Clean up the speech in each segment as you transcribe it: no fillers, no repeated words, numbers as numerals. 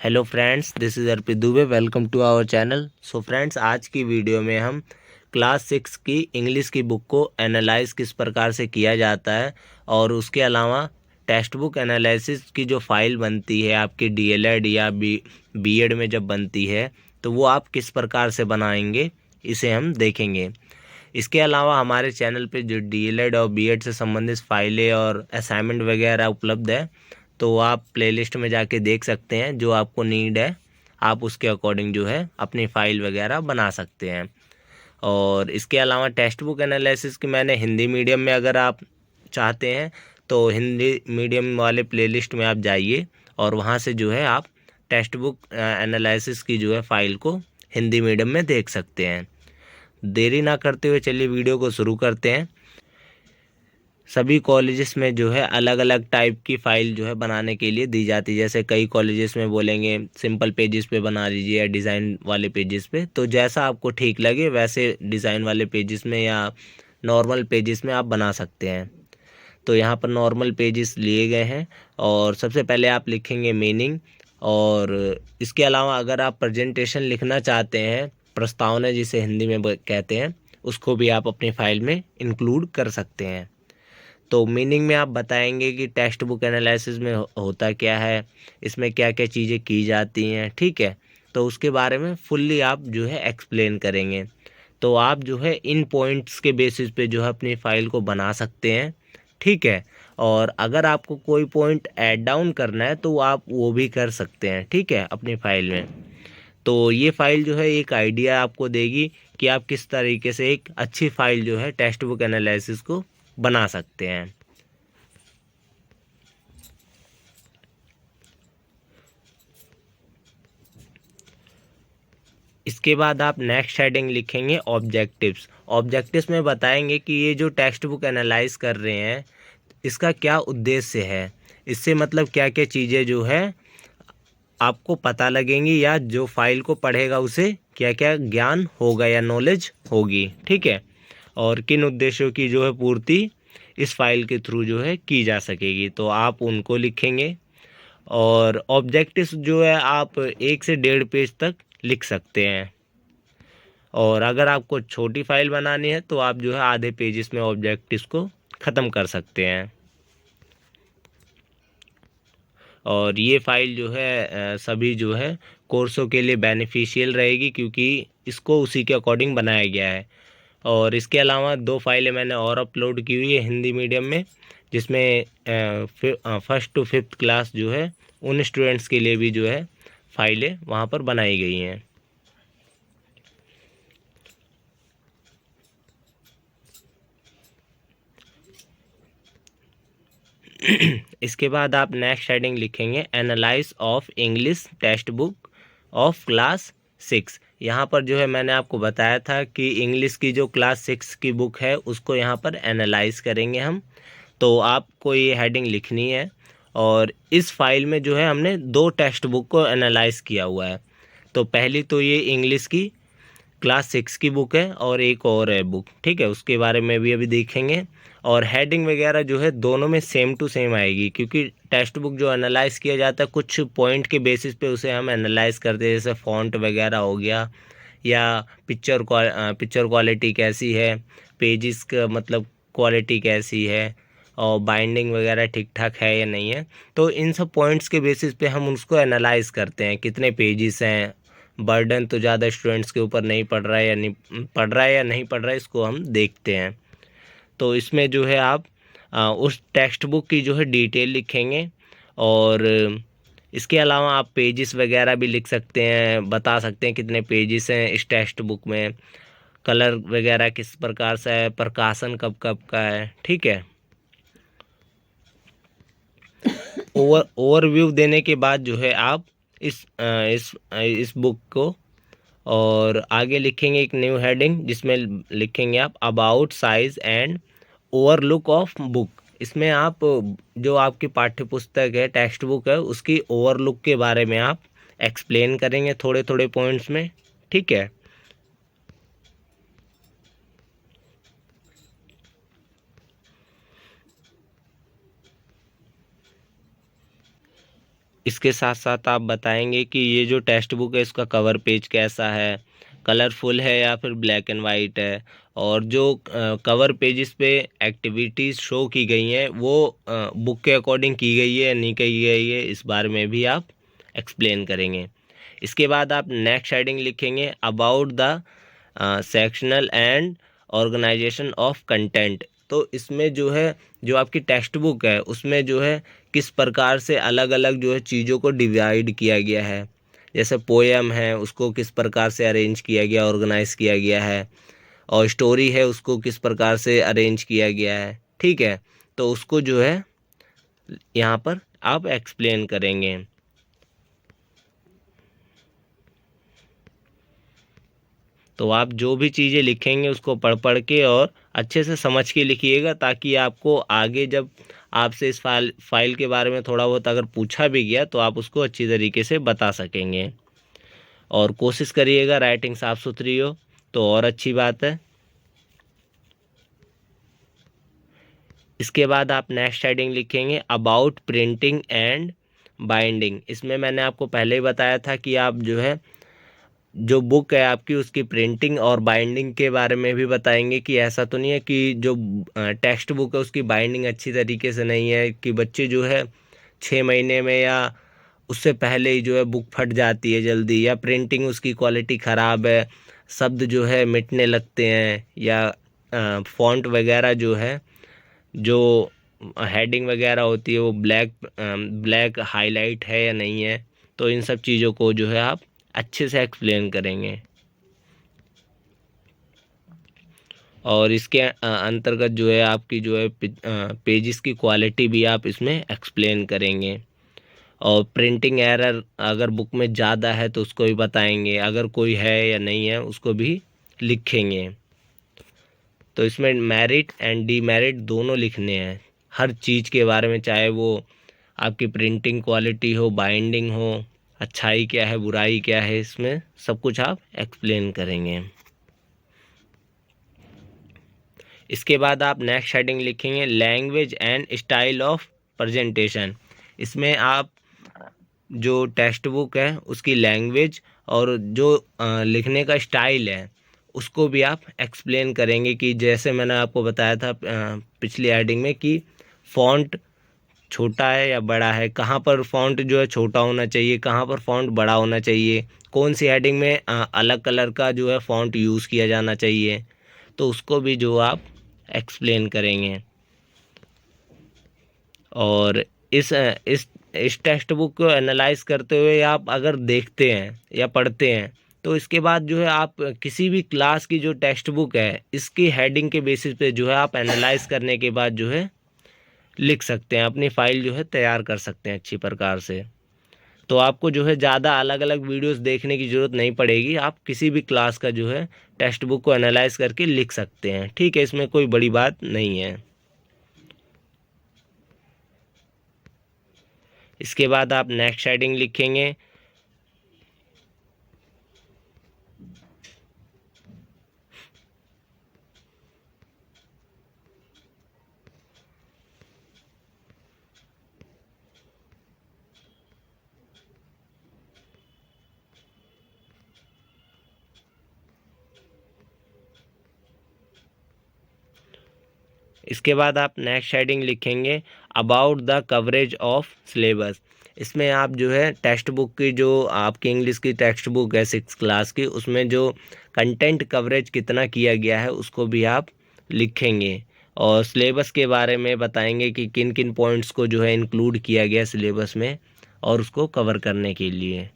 Hello friends, this is Arpit Dubey. Welcome to our channel. So friends, आज की video में हम क्लास 6 की इंग्लिश की बुक को एनालाइज किस प्रकार से किया जाता है और उसके अलावा टेक्स्ट बुक एनालिसिस की जो फाइल बनती है आपकी डीएलएड या बीएड में जब बनती है तो वो आप किस प्रकार से बनाएंगे, इसे हम देखेंगे। इसके अलावा हमारे चैनल पे जो डीएलएड और बीएड से संबंधित फाइलें और असाइनमेंट वगैरह उपलब्ध है, तो आप प्लेलिस्ट में जाके देख सकते हैं। जो आपको नीड है आप उसके अकॉर्डिंग जो है अपनी फ़ाइल वगैरह बना सकते हैं। और इसके अलावा टेक्स्ट बुक एनालिसिस की मैंने हिंदी मीडियम में, अगर आप चाहते हैं तो हिंदी मीडियम वाले प्लेलिस्ट में आप जाइए और वहाँ से जो है आप टेक्स्ट बुक एनालिसिस की जो है फ़ाइल को हिंदी मीडियम में देख सकते हैं। देरी ना करते हुए चलिए वीडियो को शुरू करते हैं। सभी कॉलेजेस में जो है अलग अलग टाइप की फ़ाइल जो है बनाने के लिए दी जाती है। जैसे कई कॉलेजेस में बोलेंगे सिंपल पेजेस पे बना लीजिए या डिज़ाइन वाले पेजेस पे, तो जैसा आपको ठीक लगे वैसे डिज़ाइन वाले पेजेस में या नॉर्मल पेजेस में आप बना सकते हैं। तो यहाँ पर नॉर्मल पेजेस लिए गए हैं और सबसे पहले आप लिखेंगे मीनिंग। और इसके अलावा अगर आप प्रेजेंटेशन लिखना चाहते हैं, प्रस्तावना जिसे हिंदी में कहते हैं, उसको भी आप अपनी फ़ाइल में इंक्लूड कर सकते हैं। तो मीनिंग में आप बताएंगे कि टेक्स्ट बुक एनालिसिस में होता क्या है, इसमें क्या क्या चीज़ें की जाती हैं, ठीक है। तो उसके बारे में फुल्ली आप जो है एक्सप्लेन करेंगे। तो आप जो है इन पॉइंट्स के बेसिस पे जो है अपनी फ़ाइल को बना सकते हैं, ठीक है। और अगर आपको कोई पॉइंट ऐड डाउन करना है तो आप वो भी कर सकते हैं, ठीक है, अपनी फ़ाइल में। तो ये फ़ाइल जो है एक आइडिया आपको देगी कि आप किस तरीके से एक अच्छी फ़ाइल जो है टेक्स्ट बुक एनालिसिस को बना सकते हैं। इसके बाद आप नेक्स्ट हेडिंग लिखेंगे ऑब्जेक्टिव्स। ऑब्जेक्टिव्स में बताएंगे कि ये जो टेक्स्ट बुक एनालाइज कर रहे हैं इसका क्या उद्देश्य है, इससे मतलब क्या क्या चीज़ें जो है आपको पता लगेंगी या जो फाइल को पढ़ेगा उसे क्या क्या ज्ञान होगा या नॉलेज होगी, ठीक है। और किन उद्देश्यों की जो है पूर्ति इस फाइल के थ्रू जो है की जा सकेगी, तो आप उनको लिखेंगे। और ऑब्जेक्टिव्स जो है आप 1 से 1.5 पेज तक लिख सकते हैं। और अगर आपको छोटी फाइल बनानी है तो आप जो है आधे पेजेस में ऑब्जेक्टिव्स को ख़त्म कर सकते हैं। और ये फ़ाइल जो है सभी जो है कोर्सों के लिए बेनिफिशियल रहेगी, क्योंकि इसको उसी के अकॉर्डिंग बनाया गया है। और इसके अलावा 2 फाइलें मैंने और अपलोड की हुई है हिंदी मीडियम में, जिसमें फर्स्ट टू फिफ्थ क्लास जो है उन स्टूडेंट्स के लिए भी जो है फ़ाइलें वहाँ पर बनाई गई हैं। इसके बाद आप नेक्स्ट हेडिंग लिखेंगे analyse of English text book of class 6। यहाँ पर जो है मैंने आपको बताया था कि इंग्लिश की जो क्लास 6 की बुक है उसको यहाँ पर एनालाइज करेंगे हम। तो आपको ये हेडिंग लिखनी है। और इस फाइल में जो है हमने 2 टेक्स्ट बुक को एनालाइज किया हुआ है। तो पहली तो ये इंग्लिश की क्लास 6 की बुक है और एक और है बुक, ठीक है, उसके बारे में भी अभी देखेंगे। और हेडिंग वगैरह जो है दोनों में सेम टू सेम आएगी, क्योंकि टेक्स्ट बुक जो एनालाइज किया जाता है कुछ पॉइंट के बेसिस पे उसे हम एनालाइज करते हैं, जैसे फ़ॉन्ट वगैरह हो गया या पिक्चर क्वालिटी कैसी है, पेजेस का मतलब क्वालिटी कैसी है, और बाइंडिंग वगैरह ठीक ठाक है या नहीं है। तो इन सब पॉइंट्स के बेसिस पे हम उसको एनालाइज करते हैं, कितने पेजेस हैं, बर्डन तो ज़्यादा स्टूडेंट्स के ऊपर नहीं पड़ रहा है या नहीं पड़ रहा है या नहीं पड़ रहा है, इसको हम देखते हैं। तो इसमें जो है आप उस टेक्स्ट बुक की जो है डिटेल लिखेंगे। और इसके अलावा आप पेजेस वगैरह भी लिख सकते हैं, बता सकते हैं कितने पेजेस हैं इस टेक्स्ट बुक में, कलर वगैरह किस प्रकार से है, प्रकाशन कब कब का है, ठीक है। ओवरव्यू देने के बाद जो है आप इस बुक को और आगे लिखेंगे एक न्यू हेडिंग, जिसमें लिखेंगे आप about size and overlook of book. इसमें आप जो आपकी पाठ्य पुस्तक है, टेक्स्ट बुक है, उसकी ओवरलुक के बारे में आप एक्सप्लेन करेंगे थोड़े थोड़े पॉइंट्स में, ठीक है। इसके साथ साथ आप बताएंगे कि ये जो टेक्स्ट बुक है इसका कवर पेज कैसा है, कलरफुल है या फिर ब्लैक एंड वाइट है, और जो कवर पेजेस पे एक्टिविटीज़ शो की गई हैं वो बुक के अकॉर्डिंग की गई है या नहीं की गई है, इस बारे में भी आप एक्सप्लेन करेंगे। इसके बाद आप नेक्स्ट हेडिंग लिखेंगे about the sectional and organisation of content. तो इसमें जो है जो आपकी टेक्स्ट बुक है उसमें जो है किस प्रकार से अलग अलग जो है चीज़ों को डिवाइड किया गया है। जैसे पोएम है उसको किस प्रकार से अरेंज किया गया, ऑर्गेनाइज किया गया है, और स्टोरी है उसको किस प्रकार से अरेंज किया गया है। ठीक है, तो उसको जो है यहाँ पर आप एक्सप्लेन करेंगे। तो आप जो भी चीज़ें लिखेंगे उसको पढ़ पढ़ के और अच्छे से समझ के लिखिएगा, ताकि आपको आगे जब आपसे इस फाइल के बारे में थोड़ा बहुत अगर पूछा भी गया तो आप उसको अच्छी तरीके से बता सकेंगे। और कोशिश करिएगा राइटिंग साफ़ सुथरी हो तो और अच्छी बात है। इसके बाद आप नेक्स्ट हेडिंग लिखेंगे अबाउट प्रिंटिंग एंड बाइंडिंग। इसमें मैंने आपको पहले ही बताया था कि आप जो है जो बुक है आपकी उसकी प्रिंटिंग और बाइंडिंग के बारे में भी बताएंगे कि ऐसा तो नहीं है कि जो टेक्स्ट बुक है उसकी बाइंडिंग अच्छी तरीके से नहीं है, कि बच्चे जो है 6 महीने में या उससे पहले ही जो है बुक फट जाती है जल्दी, या प्रिंटिंग उसकी क्वालिटी ख़राब है, शब्द जो है मिटने लगते हैं, या फॉन्ट वगैरह जो है जो हेडिंग वगैरह होती है वो ब्लैक हाईलाइट है या नहीं है। तो इन सब चीज़ों को जो है आप अच्छे से एक्सप्लेन करेंगे। और इसके अंतर्गत जो है आपकी जो है पेजेस की क्वालिटी भी आप इसमें एक्सप्लेन करेंगे। और प्रिंटिंग एरर अगर बुक में ज़्यादा है तो उसको भी बताएंगे, अगर कोई है या नहीं है उसको भी लिखेंगे। तो इसमें मेरिट एंड डीमेरिट दोनों लिखने हैं हर चीज़ के बारे में, चाहे वो आपकी प्रिंटिंग क्वालिटी हो, बाइंडिंग हो, अच्छाई क्या है बुराई क्या है, इसमें सब कुछ आप एक्सप्लेन करेंगे। इसके बाद आप नेक्स्ट हेडिंग लिखेंगे language and style of presentation. इसमें आप जो टेक्स्ट बुक है उसकी लैंग्वेज और जो लिखने का स्टाइल है उसको भी आप एक्सप्लेन करेंगे, कि जैसे मैंने आपको बताया था पिछली हेडिंग में कि फ़ॉन्ट छोटा है या बड़ा है, कहाँ पर फ़ॉन्ट जो है छोटा होना चाहिए, कहाँ पर फ़ॉन्ट बड़ा होना चाहिए, कौन सी हेडिंग में अलग कलर का जो है फ़ॉन्ट यूज़ किया जाना चाहिए, तो उसको भी जो आप एक्सप्लेन करेंगे। और इस टेक्स्ट बुक को एनालाइज करते हुए आप अगर देखते हैं या पढ़ते हैं तो इसके बाद जो है आप किसी भी क्लास की जो टेक्स्ट बुक है इसकी हेडिंग के बेसिस पे जो है आप एनालाइज करने के बाद जो है लिख सकते हैं, अपनी फ़ाइल जो है तैयार कर सकते हैं अच्छी प्रकार से। तो आपको जो है ज़्यादा अलग अलग वीडियोस देखने की ज़रूरत नहीं पड़ेगी, आप किसी भी क्लास का जो है टेक्स्ट बुक को एनालाइज करके लिख सकते हैं। ठीक है, इसमें कोई बड़ी बात नहीं है। इसके बाद आप नेक्स्ट हेडिंग लिखेंगे इसके बाद आप नेक्स्ट हेडिंग लिखेंगे about the coverage of syllabus. इसमें आप जो है टेक्स्ट बुक की जो आपकी इंग्लिश की टेक्स्ट बुक है 6 क्लास की उसमें जो कंटेंट कवरेज कितना किया गया है उसको भी आप लिखेंगे। और सिलेबस के बारे में बताएंगे कि किन किन पॉइंट्स को जो है इंक्लूड किया गया सिलेबस में और उसको कवर करने के लिए।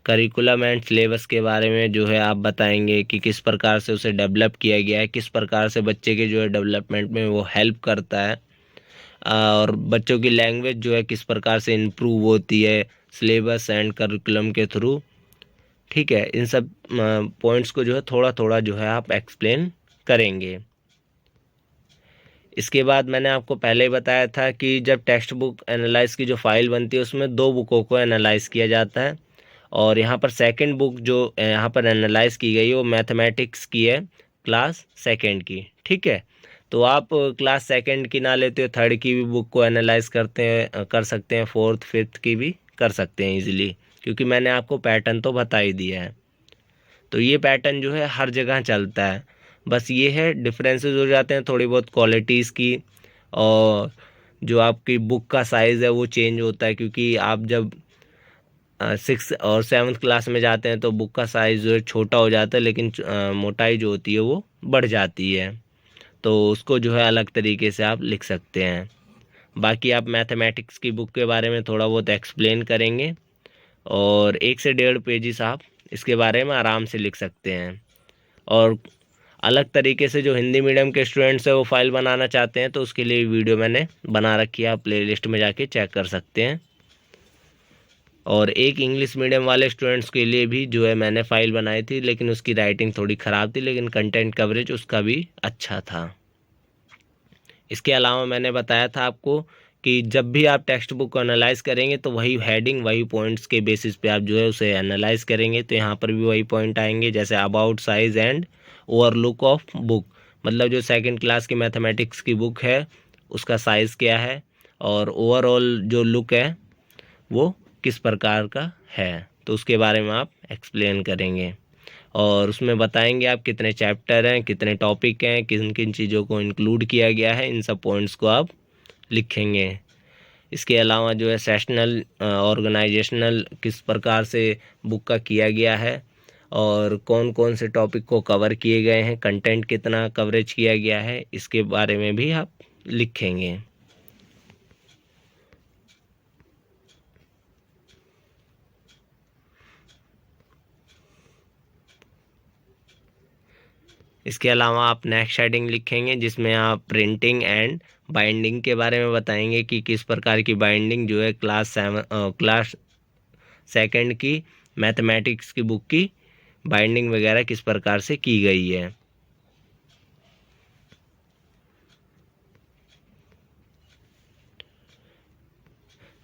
करिकुलम एंड सिलेबस के बारे में जो है आप बताएंगे कि किस प्रकार से उसे डेवलप किया गया है, किस प्रकार से बच्चे के जो है डेवलपमेंट में वो हेल्प करता है, और बच्चों की लैंग्वेज जो है किस प्रकार से इम्प्रूव होती है सिलेबस एंड करिकुलम के थ्रू। ठीक है, इन सब पॉइंट्स को जो है थोड़ा थोड़ा जो है आप एक्सप्लेन करेंगे। इसके बाद मैंने आपको पहले ही बताया था कि जब टेक्स्ट बुक एनालाइज की जो फाइल बनती है उसमें 2 बुकों को एनालाइज किया जाता है, और यहाँ पर सेकंड बुक जो यहाँ पर एनालाइज की गई है वो मैथमेटिक्स की है, क्लास सेकंड की, ठीक है। तो आप क्लास सेकंड की ना लेते हो, थर्ड की भी बुक को एनालाइज कर सकते हैं, फोर्थ फिफ्थ की भी कर सकते हैं इजीली, क्योंकि मैंने आपको पैटर्न तो बता ही दिया है। तो ये पैटर्न जो है हर जगह चलता है, बस ये है डिफरेंसेस हो जाते हैं थोड़ी बहुत क्वालिटीज़ की, और जो आपकी बुक का साइज़ है वो चेंज होता है, क्योंकि आप जब 6 और 7th क्लास में जाते हैं तो बुक का साइज़ जो है छोटा हो जाता है, लेकिन मोटाई जो होती है वो बढ़ जाती है। तो उसको जो है अलग तरीके से आप लिख सकते हैं। बाकी आप मैथमेटिक्स की बुक के बारे में थोड़ा बहुत एक्सप्लेन करेंगे, और 1 से 1.5 पेजेस आप इसके बारे में आराम से लिख सकते हैं। और अलग तरीके से जो हिंदी मीडियम के स्टूडेंट्स हैं वो फाइल बनाना चाहते हैं तो उसके लिए वीडियो मैंने बना रखी है, आप प्लेलिस्ट में जाके चेक कर सकते हैं। और एक इंग्लिश मीडियम वाले स्टूडेंट्स के लिए भी जो है मैंने फ़ाइल बनाई थी, लेकिन उसकी राइटिंग थोड़ी ख़राब थी, लेकिन कंटेंट कवरेज उसका भी अच्छा था। इसके अलावा मैंने बताया था आपको कि जब भी आप टेक्स्ट बुक को एनालाइज करेंगे तो वही हेडिंग, वही पॉइंट्स के बेसिस पे आप जो है उसे एनालाइज करेंगे। तो यहाँ पर भी वही पॉइंट आएंगे, जैसे about, size and overlook of book, मतलब जो सेकंड क्लास की मैथमेटिक्स की बुक है उसका साइज़ क्या है, और ओवरऑल जो लुक है वो किस प्रकार का है, तो उसके बारे में आप एक्सप्लेन करेंगे। और उसमें बताएंगे आप कितने चैप्टर हैं, कितने टॉपिक हैं, किन किन चीज़ों को इंक्लूड किया गया है, इन सब पॉइंट्स को आप लिखेंगे। इसके अलावा जो है सेशनल ऑर्गेनाइजेशनल किस प्रकार से बुक का किया गया है, और कौन कौन से टॉपिक को कवर किए गए हैं, कंटेंट कितना कवरेज किया गया है, इसके बारे में भी आप लिखेंगे। इसके अलावा आप नेक्स्ट हेडिंग लिखेंगे जिसमें आप प्रिंटिंग एंड बाइंडिंग के बारे में बताएंगे कि किस प्रकार की बाइंडिंग जो है क्लास सेकंड की मैथमेटिक्स की बुक की बाइंडिंग वगैरह किस प्रकार से की गई है।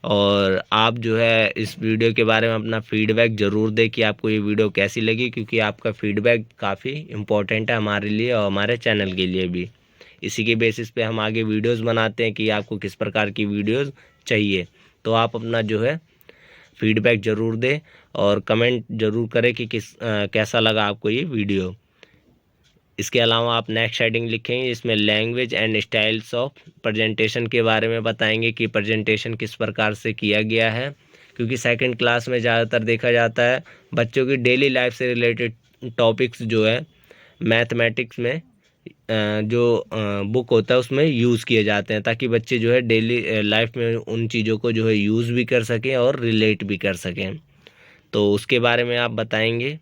और आप जो है इस वीडियो के बारे में अपना फीडबैक ज़रूर दें कि आपको ये वीडियो कैसी लगी, क्योंकि आपका फीडबैक काफ़ी इम्पोर्टेंट है हमारे लिए और हमारे चैनल के लिए भी। इसी के बेसिस पे हम आगे वीडियोस बनाते हैं कि आपको किस प्रकार की वीडियोस चाहिए। तो आप अपना जो है फीडबैक ज़रूर दें और कमेंट ज़रूर करें कि कैसा लगा आपको ये वीडियो। इसके अलावा आप नेक्स्ट हेडिंग लिखेंगे इसमें language and styles of presentation के बारे में बताएंगे कि प्रेजेंटेशन किस प्रकार से किया गया है, क्योंकि सेकंड क्लास में ज़्यादातर देखा जाता है बच्चों की डेली लाइफ से रिलेटेड टॉपिक्स जो है मैथमेटिक्स में जो बुक होता है उसमें यूज़ किए जाते हैं, ताकि बच्चे जो है डेली लाइफ में उन चीज़ों को जो है यूज़ भी कर सकें और रिलेट भी कर सकें। तो उसके बारे में आप बताएंगे,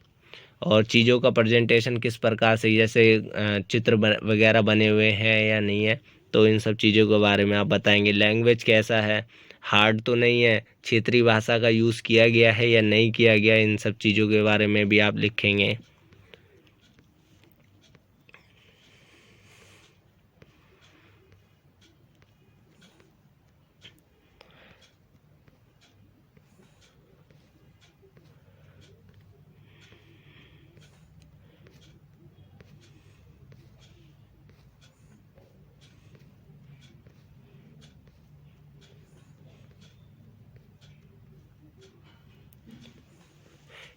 और चीज़ों का प्रेजेंटेशन किस प्रकार से, जैसे चित्र वगैरह बने हुए हैं या नहीं है, तो इन सब चीज़ों के बारे में आप बताएंगे। लैंग्वेज कैसा है, हार्ड तो नहीं है, क्षेत्रीय भाषा का यूज़ किया गया है या नहीं किया गया, इन सब चीज़ों के बारे में भी आप लिखेंगे।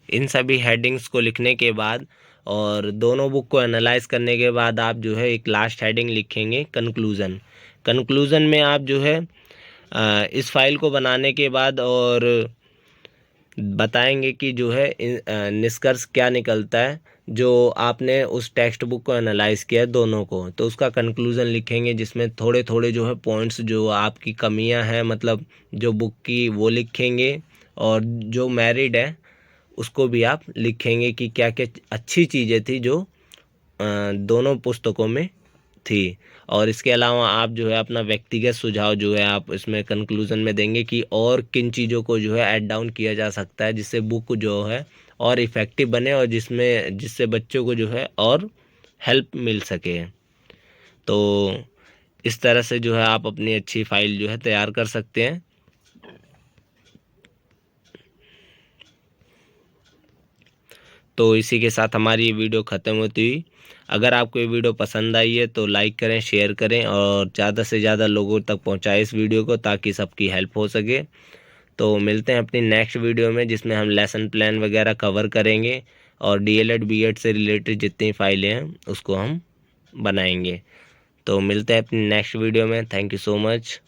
इन सभी हेडिंग्स को लिखने के बाद और दोनों बुक को एनालाइज करने के बाद आप जो है एक लास्ट हेडिंग लिखेंगे कंक्लूज़न। कंक्लूज़न में आप जो है इस फाइल को बनाने के बाद और बताएंगे कि जो है निष्कर्ष क्या निकलता है जो आपने उस टेक्स्ट बुक को एनालाइज किया है दोनों को, तो उसका कंक्लूज़न लिखेंगे जिसमें थोड़े थोड़े जो है पॉइंट्स जो आपकी कमियां हैं, मतलब जो बुक की, वो लिखेंगे, और जो मेरिट है उसको भी आप लिखेंगे कि क्या क्या अच्छी चीज़ें थी जो दोनों पुस्तकों में थी। और इसके अलावा आप जो है अपना व्यक्तिगत सुझाव जो है आप इसमें कंक्लूज़न में देंगे कि और किन चीज़ों को जो है ऐड डाउन किया जा सकता है जिससे बुक जो है और इफ़ेक्टिव बने, और जिससे बच्चों को जो है और हेल्प मिल सके। तो इस तरह से जो है आप अपनी अच्छी फाइल जो है तैयार कर सकते हैं। तो इसी के साथ हमारी ये वीडियो ख़त्म होती हुई अगर आपको ये वीडियो पसंद आई है तो लाइक करें, शेयर करें और ज़्यादा से ज़्यादा लोगों तक पहुँचाएं इस वीडियो को, ताकि सबकी हेल्प हो सके। तो मिलते हैं अपनी नेक्स्ट वीडियो में, जिसमें हम लेसन प्लान वगैरह कवर करेंगे और डीएलएड बीएड से रिलेटेड जितनी फाइलें हैं उसको हम बनाएंगे। तो मिलते हैं अपनी नेक्स्ट वीडियो में। Thank you so much.